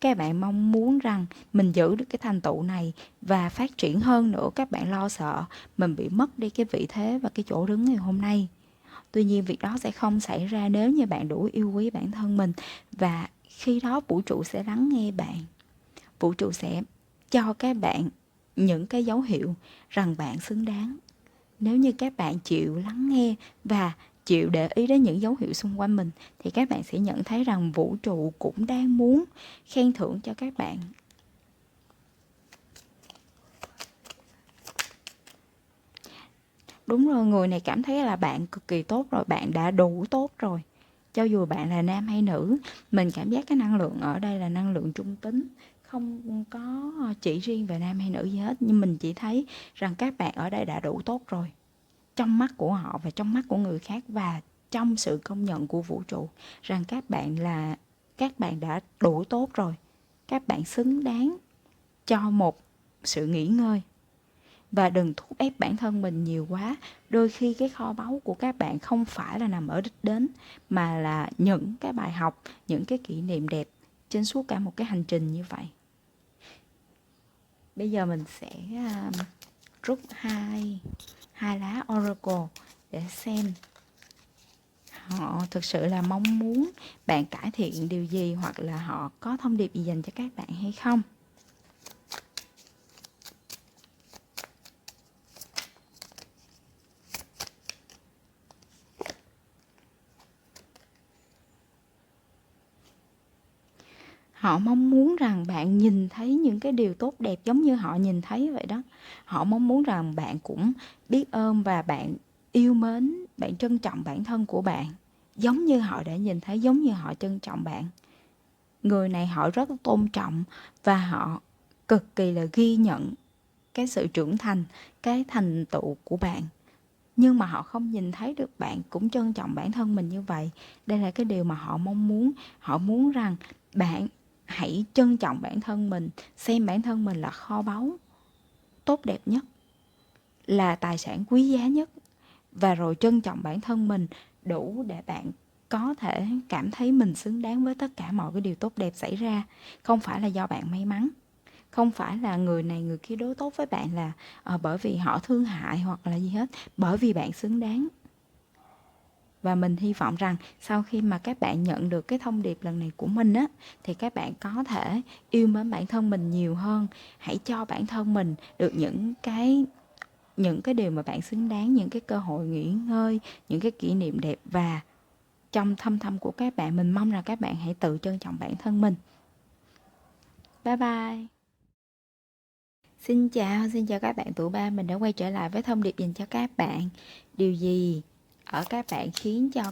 Các bạn mong muốn rằng mình giữ được cái thành tựu này và phát triển hơn nữa. Các bạn lo sợ mình bị mất đi cái vị thế và cái chỗ đứng ngày hôm nay. Tuy nhiên việc đó sẽ không xảy ra nếu như bạn đủ yêu quý bản thân mình. Và khi đó vũ trụ sẽ lắng nghe bạn. Vũ trụ sẽ cho các bạn những cái dấu hiệu rằng bạn xứng đáng. Nếu như các bạn chịu lắng nghe và chịu để ý đến những dấu hiệu xung quanh mình, thì các bạn sẽ nhận thấy rằng vũ trụ cũng đang muốn khen thưởng cho các bạn. Đúng rồi, người này cảm thấy là bạn cực kỳ tốt rồi, bạn đã đủ tốt rồi. Cho dù bạn là nam hay nữ, mình cảm giác cái năng lượng ở đây là năng lượng trung tính, không có chỉ riêng về nam hay nữ gì hết. Nhưng mình chỉ thấy rằng các bạn ở đây đã đủ tốt rồi, trong mắt của họ và trong mắt của người khác, và trong sự công nhận của vũ trụ rằng các bạn đã đủ tốt rồi. Các bạn xứng đáng cho một sự nghỉ ngơi. Và đừng thúc ép bản thân mình nhiều quá. Đôi khi cái kho báu của các bạn không phải là nằm ở đích đến, mà là những cái bài học, những cái kỷ niệm đẹp trên suốt cả một cái hành trình như vậy. Bây giờ mình sẽ rút hai lá Oracle để xem họ thực sự là mong muốn bạn cải thiện điều gì, hoặc là họ có thông điệp gì dành cho các bạn hay không. Họ mong muốn rằng bạn nhìn thấy những cái điều tốt đẹp giống như họ nhìn thấy vậy đó. Họ mong muốn rằng bạn cũng biết ơn và bạn yêu mến, bạn trân trọng bản thân của bạn, giống như họ đã nhìn thấy, giống như họ trân trọng bạn. Người này họ rất tôn trọng và họ cực kỳ là ghi nhận cái sự trưởng thành, cái thành tựu của bạn. nhưng mà họ không nhìn thấy được bạn cũng trân trọng bản thân mình như vậy. Đây là cái điều mà họ mong muốn. Họ muốn rằng bạn hãy trân trọng bản thân mình, xem bản thân mình là kho báu tốt đẹp nhất, là tài sản quý giá nhất, và rồi trân trọng bản thân mình đủ để bạn có thể cảm thấy mình xứng đáng với tất cả mọi cái điều tốt đẹp xảy ra. Không phải là do bạn may mắn, không phải là người này người kia đối tốt với bạn là bởi vì họ thương hại hoặc là gì hết, bởi vì bạn xứng đáng. Và mình hy vọng rằng sau khi mà các bạn nhận được cái thông điệp lần này của mình á, thì các bạn có thể yêu mến bản thân mình nhiều hơn. Hãy cho bản thân mình được những cái điều mà bạn xứng đáng, những cái cơ hội nghỉ ngơi, những cái kỷ niệm đẹp. Và trong thâm tâm của các bạn, mình mong là các bạn hãy tự trân trọng bản thân mình. Bye bye. Xin chào các bạn tụi ba. Mình đã quay trở lại với thông điệp dành cho các bạn. Điều gì ở các bạn khiến cho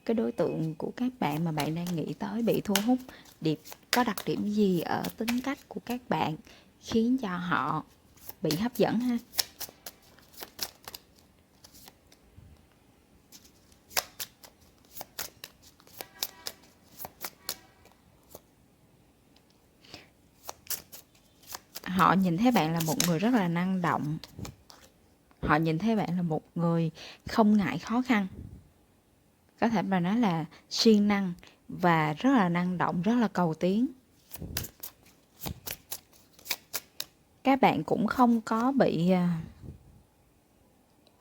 cái đối tượng của các bạn mà bạn đang nghĩ tới bị thu hút? Có đặc điểm gì ở tính cách của các bạn khiến cho họ bị hấp dẫn ha? Họ nhìn thấy bạn là một người rất là năng động. Họ nhìn thấy bạn là một người không ngại khó khăn. Có thể mà nói là siêng năng và rất là năng động, rất là cầu tiến. Các bạn cũng không có bị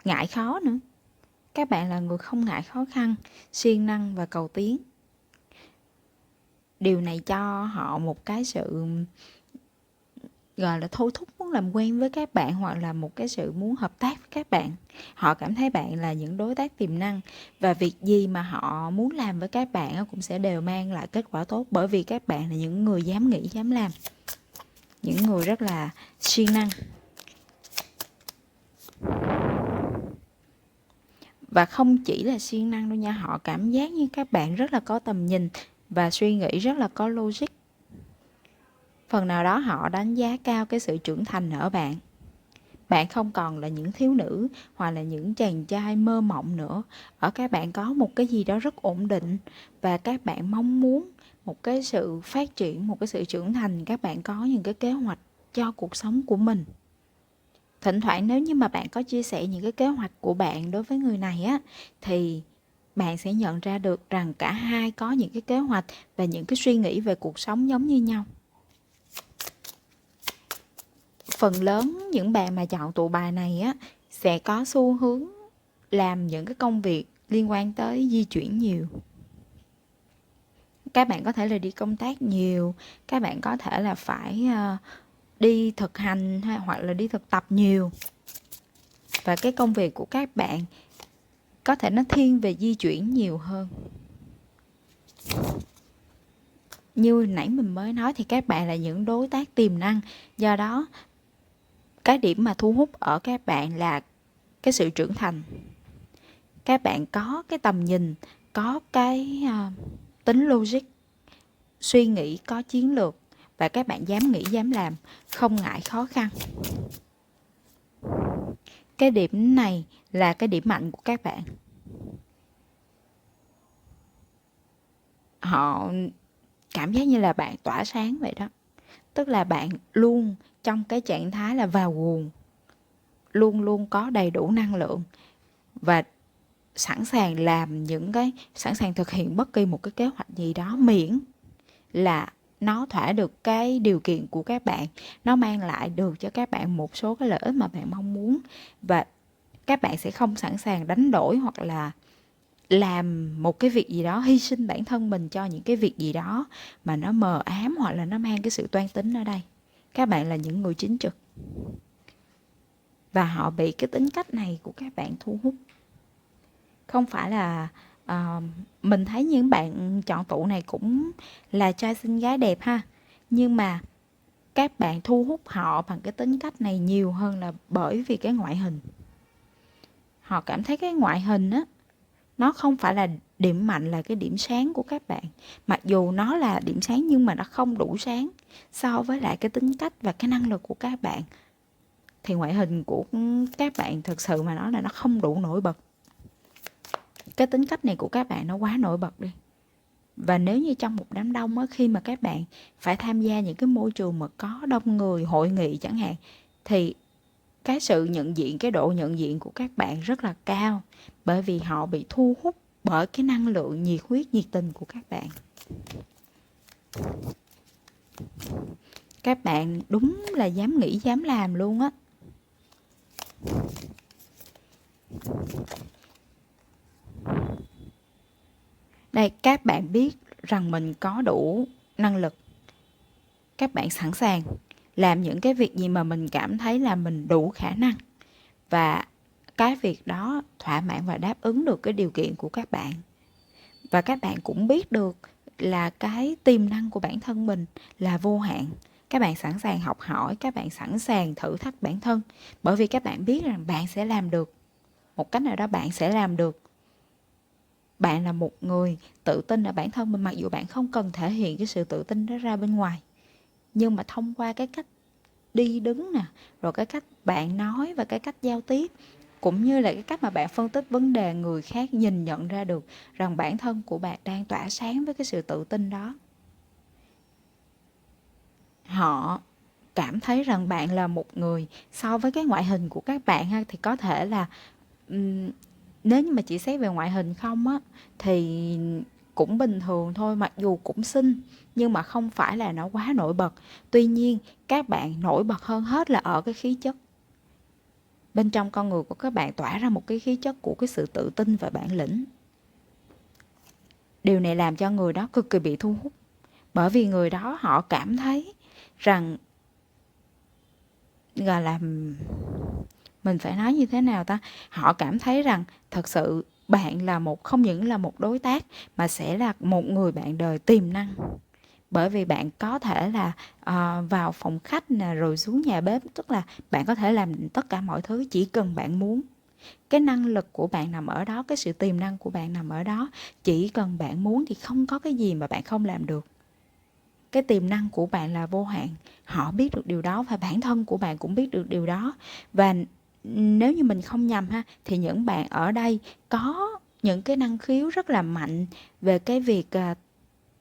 ngại khó nữa. Các bạn là người không ngại khó khăn, siêng năng và cầu tiến. Điều này cho họ một cái sự gọi là thôi thúc muốn làm quen với các bạn, hoặc là một cái sự muốn hợp tác với các bạn. Họ cảm thấy bạn là những đối tác tiềm năng, và việc gì mà họ muốn làm với các bạn cũng sẽ đều mang lại kết quả tốt, bởi vì các bạn là những người dám nghĩ, dám làm, những người rất là siêng năng. Và không chỉ là siêng năng đâu nha, họ cảm giác như các bạn rất là có tầm nhìn và suy nghĩ rất là có logic. Phần nào đó họ đánh giá cao cái sự trưởng thành ở bạn. Bạn không còn là những thiếu nữ hoặc là những chàng trai mơ mộng nữa. Ở các bạn có một cái gì đó rất ổn định, và các bạn mong muốn một cái sự phát triển, một cái sự trưởng thành. Các bạn có những cái kế hoạch cho cuộc sống của mình. Thỉnh thoảng nếu như mà bạn có chia sẻ những cái kế hoạch của bạn đối với người này á, thì bạn sẽ nhận ra được rằng cả hai có những cái kế hoạch và những cái suy nghĩ về cuộc sống giống như nhau. Phần lớn những bạn mà chọn tụ bài này á sẽ có xu hướng làm những cái công việc liên quan tới di chuyển nhiều. Các bạn có thể là đi công tác nhiều, các bạn có thể là phải đi thực hành hoặc là đi thực tập nhiều. Và cái công việc của các bạn có thể nó thiên về di chuyển nhiều hơn. Như nãy mình mới nói thì các bạn là những đối tác tiềm năng. Do đó cái điểm mà thu hút ở các bạn là cái sự trưởng thành. Các bạn có cái tầm nhìn, có cái tính logic, suy nghĩ có chiến lược, và các bạn dám nghĩ, dám làm, không ngại khó khăn. Cái điểm này là cái điểm mạnh của các bạn. Họ cảm giác như là bạn tỏa sáng vậy đó. Tức là bạn luôn trong cái trạng thái là vào guồng, luôn luôn có đầy đủ năng lượng và sẵn sàng thực hiện bất kỳ một cái kế hoạch gì đó, miễn là nó thỏa được cái điều kiện của các bạn, nó mang lại được cho các bạn một số cái lợi ích mà bạn mong muốn, và các bạn sẽ không sẵn sàng đánh đổi hoặc là làm một cái việc gì đó, hy sinh bản thân mình cho những cái việc gì đó mà nó mờ ám hoặc là nó mang cái sự toan tính ở đây. Các bạn là những người chính trực, và họ bị cái tính cách này của các bạn thu hút. Không phải là mình thấy những bạn chọn tụ này cũng là trai xinh gái đẹp ha, nhưng mà các bạn thu hút họ bằng cái tính cách này nhiều hơn là bởi vì cái ngoại hình. Họ cảm thấy cái ngoại hình á, nó không phải là điểm mạnh, là cái điểm sáng của các bạn. Mặc dù nó là điểm sáng nhưng mà nó không đủ sáng so với lại cái tính cách và cái năng lực của các bạn. thì ngoại hình của các bạn thực sự mà nói là nó không đủ nổi bật. Cái tính cách này của các bạn nó quá nổi bật đi. Và nếu như trong một đám đông á, khi mà các bạn phải tham gia những cái môi trường mà có đông người, hội nghị chẳng hạn, thì cái sự nhận diện, cái độ nhận diện của các bạn rất là cao, bởi vì họ bị thu hút bởi cái năng lượng nhiệt huyết, nhiệt tình của các bạn. Các bạn đúng là dám nghĩ, dám làm luôn á. Đây, các bạn biết rằng mình có đủ năng lực. Các bạn sẵn sàng làm những cái việc gì mà mình cảm thấy là mình đủ khả năng. Và cái việc đó thỏa mãn và đáp ứng được cái điều kiện của các bạn. Và các bạn cũng biết được là cái tiềm năng của bản thân mình là vô hạn. Các bạn sẵn sàng học hỏi, các bạn sẵn sàng thử thách bản thân. Bởi vì các bạn biết rằng bạn sẽ làm được. Một cách nào đó bạn sẽ làm được. Bạn là một người tự tin ở bản thân mình, mặc dù bạn không cần thể hiện cái sự tự tin đó ra bên ngoài. Nhưng mà thông qua cái cách đi đứng nè, rồi cái cách bạn nói và cái cách giao tiếp, cũng như là cái cách mà bạn phân tích vấn đề, người khác nhìn nhận ra được rằng bản thân của bạn đang tỏa sáng với cái sự tự tin đó. Họ cảm thấy rằng bạn là một người, so với cái ngoại hình của các bạn ha, thì có thể là nếu như mà chỉ xét về ngoại hình không á, thì cũng bình thường thôi, mặc dù cũng xinh, nhưng mà không phải là nó quá nổi bật. Tuy nhiên, các bạn nổi bật hơn hết là ở cái khí chất. Bên trong con người của các bạn tỏa ra một cái khí chất của cái sự tự tin và bản lĩnh. Điều này làm cho người đó cực kỳ bị thu hút. Bởi vì người đó họ cảm thấy rằng, gọi là, mình phải nói như thế nào ta? Họ cảm thấy rằng thật sự bạn là không những là một đối tác, mà sẽ là một người bạn đời tiềm năng. Bởi vì bạn có thể là vào phòng khách nè, rồi xuống nhà bếp, tức là bạn có thể làm tất cả mọi thứ chỉ cần bạn muốn. Cái năng lực của bạn nằm ở đó, cái sự tiềm năng của bạn nằm ở đó. Chỉ cần bạn muốn thì không có cái gì mà bạn không làm được. Cái tiềm năng của bạn là vô hạn. Họ biết được điều đó và bản thân của bạn cũng biết được điều đó. Và nếu như mình không nhầm ha, thì những bạn ở đây có những cái năng khiếu rất là mạnh về cái việc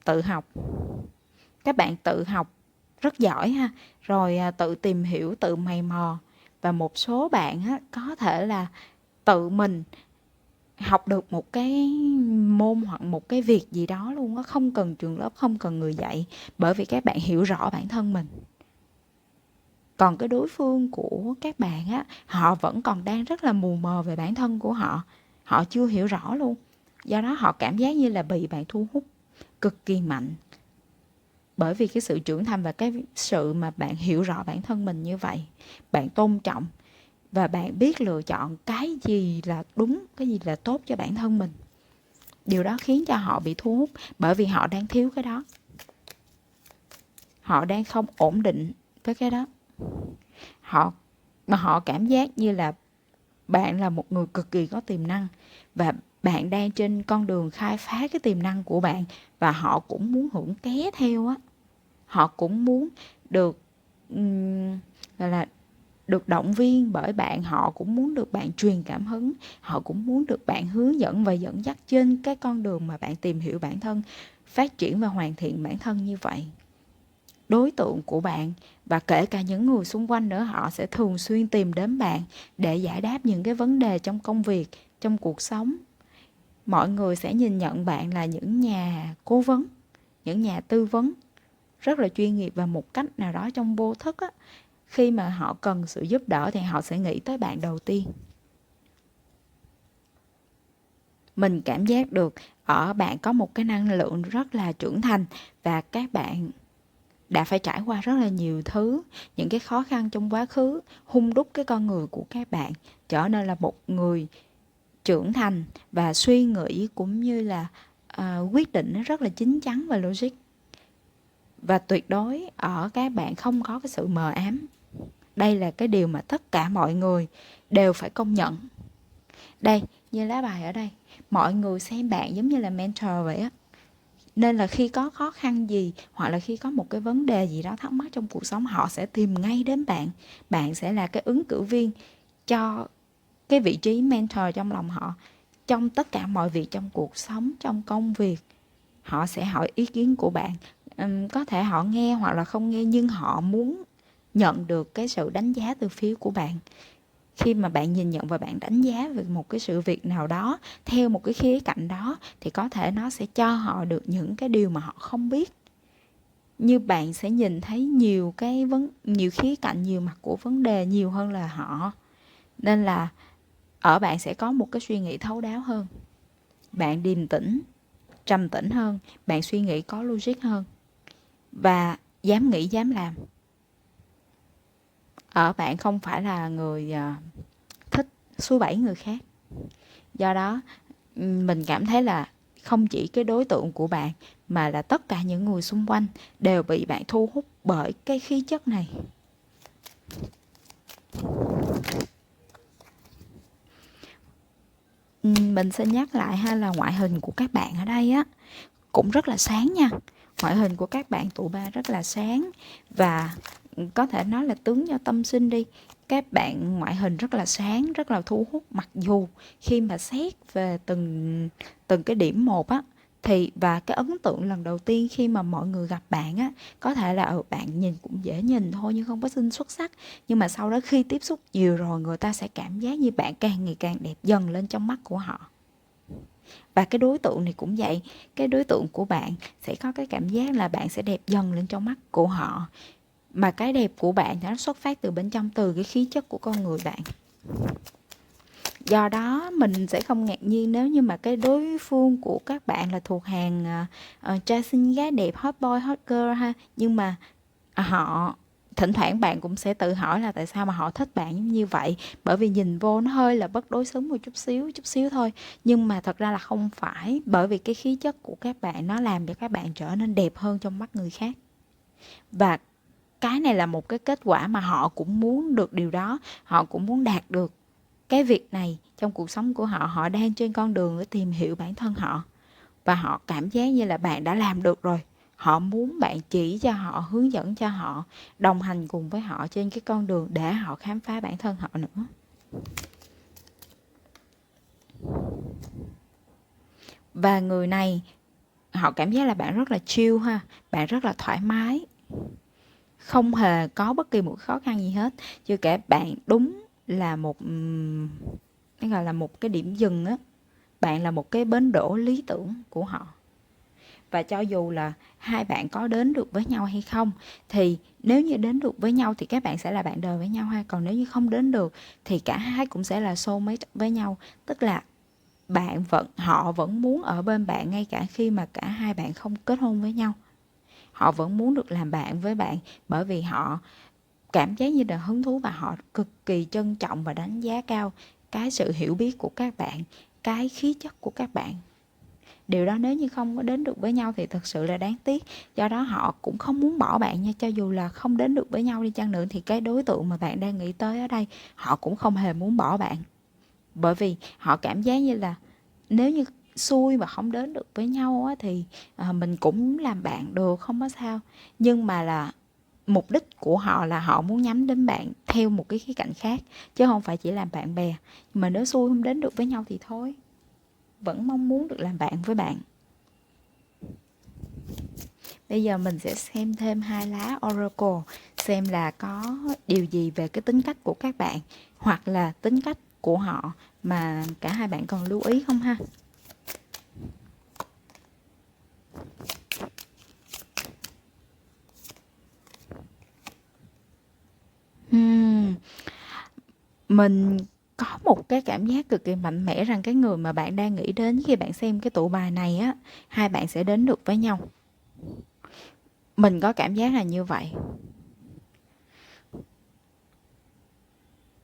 tự học. Các bạn tự học rất giỏi ha, rồi tự tìm hiểu, tự mày mò. Và một số bạn á, có thể là tự mình học được một cái môn hoặc một cái việc gì đó luôn á, không cần trường lớp, không cần người dạy, bởi vì các bạn hiểu rõ bản thân mình. Còn cái đối phương của các bạn á, họ vẫn còn đang rất là mù mờ về bản thân của họ. Họ chưa hiểu rõ luôn. Do đó họ cảm giác như là bị bạn thu hút cực kỳ mạnh. Bởi vì cái sự trưởng thành và cái sự mà bạn hiểu rõ bản thân mình như vậy. Bạn tôn trọng và bạn biết lựa chọn cái gì là đúng, cái gì là tốt cho bản thân mình. Điều đó khiến cho họ bị thu hút, bởi vì họ đang thiếu cái đó. Họ đang không ổn định với cái đó. Họ cảm giác như là bạn là một người cực kỳ có tiềm năng, và bạn đang trên con đường khai phá cái tiềm năng của bạn, và họ cũng muốn hưởng ké theo á. Họ cũng muốn được gọi là được động viên bởi bạn, họ cũng muốn được bạn truyền cảm hứng, họ cũng muốn được bạn hướng dẫn và dẫn dắt trên cái con đường mà bạn tìm hiểu bản thân, phát triển và hoàn thiện bản thân như vậy. Đối tượng của bạn và kể cả những người xung quanh nữa, họ sẽ thường xuyên tìm đến bạn để giải đáp những cái vấn đề trong công việc, trong cuộc sống. Mọi người sẽ nhìn nhận bạn là những nhà cố vấn, những nhà tư vấn rất là chuyên nghiệp, và một cách nào đó trong vô thức á, khi mà họ cần sự giúp đỡ thì họ sẽ nghĩ tới bạn đầu tiên. Mình cảm giác được ở bạn có một cái năng lượng rất là trưởng thành, và các bạn đã phải trải qua rất là nhiều thứ, những cái khó khăn trong quá khứ hun đúc cái con người của các bạn trở nên là một người trưởng thành, và suy nghĩ cũng như là quyết định nó rất là chín chắn và logic. Và tuyệt đối ở các bạn không có cái sự mờ ám. Đây là cái điều mà tất cả mọi người đều phải công nhận. Đây, như lá bài ở đây, mọi người xem bạn giống như là mentor vậy á. Nên là khi có khó khăn gì hoặc là khi có một cái vấn đề gì đó thắc mắc trong cuộc sống, họ sẽ tìm ngay đến bạn. Bạn sẽ là cái ứng cử viên cho cái vị trí mentor trong lòng họ. Trong tất cả mọi việc trong cuộc sống, trong công việc, họ sẽ hỏi ý kiến của bạn. Có thể họ nghe hoặc là không nghe, nhưng họ muốn nhận được cái sự đánh giá từ phía của bạn. Khi mà bạn nhìn nhận và bạn đánh giá về một cái sự việc nào đó theo một cái khía cạnh đó, thì có thể nó sẽ cho họ được những cái điều mà họ không biết. Như bạn sẽ nhìn thấy nhiều khía cạnh, nhiều mặt của vấn đề nhiều hơn là họ. Nên là ở bạn sẽ có một cái suy nghĩ thấu đáo hơn. Bạn điềm tĩnh, trầm tĩnh hơn, bạn suy nghĩ có logic hơn và dám nghĩ dám làm. Ở bạn không phải là người thích xúi bẫy người khác. Do đó mình cảm thấy là không chỉ cái đối tượng của bạn mà là tất cả những người xung quanh đều bị bạn thu hút bởi cái khí chất này. Mình sẽ nhắc lại ha, là ngoại hình của các bạn ở đây á cũng rất là sáng nha. Ngoại hình của các bạn tụ ba rất là sáng, và có thể nói là tướng cho tâm sinh đi. Các bạn ngoại hình rất là sáng, rất là thu hút, mặc dù khi mà xét về từng từng cái điểm một á, và cái ấn tượng lần đầu tiên khi mà mọi người gặp bạn á, có thể là bạn nhìn cũng dễ nhìn thôi nhưng không có xinh xuất sắc, nhưng mà sau đó khi tiếp xúc nhiều rồi, người ta sẽ cảm giác như bạn càng ngày càng đẹp dần lên trong mắt của họ. Và cái đối tượng này cũng vậy, cái đối tượng của bạn sẽ có cái cảm giác là bạn sẽ đẹp dần lên trong mắt của họ. Mà cái đẹp của bạn nó xuất phát từ bên trong, từ cái khí chất của con người bạn. Do đó mình sẽ không ngạc nhiên nếu như mà cái đối phương của các bạn là thuộc hàng trai xinh gái đẹp, hot boy, hot girl ha. Nhưng mà họ thỉnh thoảng bạn cũng sẽ tự hỏi là tại sao mà họ thích bạn như vậy. Bởi vì nhìn vô nó hơi là bất đối xứng một chút xíu thôi. Nhưng mà thật ra là không phải, bởi vì cái khí chất của các bạn nó làm cho các bạn trở nên đẹp hơn trong mắt người khác. Và cái này là một cái kết quả mà họ cũng muốn được điều đó, họ cũng muốn đạt được cái việc này trong cuộc sống của họ. Họ đang trên con đường để tìm hiểu bản thân họ, và họ cảm giác như là bạn đã làm được rồi. Họ muốn bạn chỉ cho họ, hướng dẫn cho họ, đồng hành cùng với họ trên cái con đường để họ khám phá bản thân họ nữa. Và người này, họ cảm giác là bạn rất là chill ha, bạn rất là thoải mái, không hề có bất kỳ một khó khăn gì hết. Chưa kể bạn đúng là cái gọi là một cái điểm dừng á, bạn là một cái bến đỗ lý tưởng của họ. Và cho dù là hai bạn có đến được với nhau hay không, thì nếu như đến được với nhau thì các bạn sẽ là bạn đời với nhau ha. Còn nếu như không đến được thì cả hai cũng sẽ là soulmate với nhau. Tức là họ vẫn muốn ở bên bạn ngay cả khi mà cả hai bạn không kết hôn với nhau. Họ vẫn muốn được làm bạn với bạn, bởi vì họ cảm giác như là hứng thú, và họ cực kỳ trân trọng và đánh giá cao cái sự hiểu biết của các bạn, cái khí chất của các bạn. Điều đó nếu như không có đến được với nhau thì thật sự là đáng tiếc. Do đó họ cũng không muốn bỏ bạn nha. Cho dù là không đến được với nhau đi chăng nữa, thì cái đối tượng mà bạn đang nghĩ tới ở đây, họ cũng không hề muốn bỏ bạn. Bởi vì họ cảm giác như là nếu như xui mà không đến được với nhau á, thì mình cũng làm bạn được, không có sao. Nhưng mà là mục đích của họ là họ muốn nhắm đến bạn theo một cái khía cạnh khác, chứ không phải chỉ làm bạn bè. Nhưng mà nếu xui không đến được với nhau thì thôi, vẫn mong muốn được làm bạn với bạn. Bây giờ mình sẽ xem thêm 2 lá Oracle, xem là có điều gì về cái tính cách của các bạn, hoặc là tính cách của họ mà cả hai bạn còn lưu ý không ha. Mình có một cái cảm giác cực kỳ mạnh mẽ rằng cái người mà bạn đang nghĩ đến khi bạn xem cái tụ bài này á, hai bạn sẽ đến được với nhau. Mình có cảm giác là như vậy.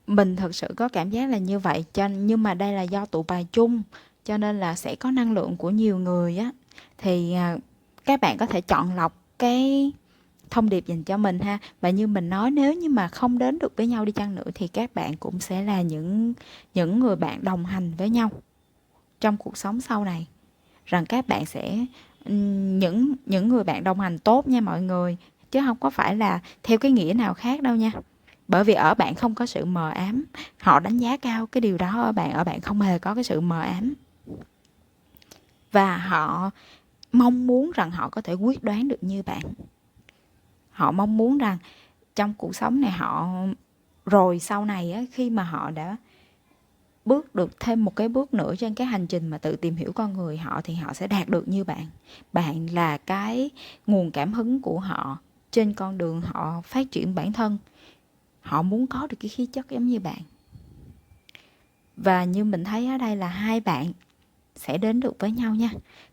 Mình thực sự có cảm giác là như vậy, nhưng mà đây là do tụ bài chung, cho nên là sẽ có năng lượng của nhiều người á. Thì các bạn có thể chọn lọc cái thông điệp dành cho mình ha. Và như mình nói, nếu như mà không đến được với nhau đi chăng nữa, thì các bạn cũng sẽ là những người bạn đồng hành với nhau trong cuộc sống sau này. Rằng các bạn sẽ những người bạn đồng hành tốt nha mọi người, chứ không có phải là theo cái nghĩa nào khác đâu nha. Bởi vì ở bạn không có sự mờ ám, họ đánh giá cao cái điều đó ở bạn không hề có cái sự mờ ám. Và họ mong muốn rằng họ có thể quyết đoán được như bạn. Họ mong muốn rằng trong cuộc sống này rồi sau này á, khi mà họ đã bước được thêm một cái bước nữa trên cái hành trình mà tự tìm hiểu con người họ thì họ sẽ đạt được như bạn. Bạn là cái nguồn cảm hứng của họ trên con đường họ phát triển bản thân. Họ muốn có được cái khí chất giống như bạn. Và như mình thấy ở đây là hai bạn sẽ đến được với nhau nha.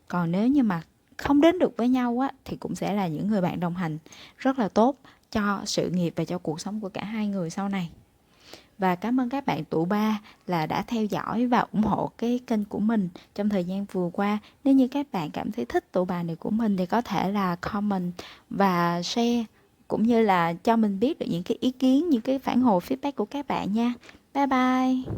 Còn nếu như mà không đến được với nhau á, thì cũng sẽ là những người bạn đồng hành rất là tốt cho sự nghiệp và cho cuộc sống của cả hai người sau này. Và cảm ơn các bạn tuổi 3 là đã theo dõi và ủng hộ cái kênh của mình trong thời gian vừa qua. Nếu như các bạn cảm thấy thích tụ bài này của mình thì có thể là comment và share, cũng như là cho mình biết được những cái ý kiến, những cái phản hồi feedback của các bạn nha. Bye bye.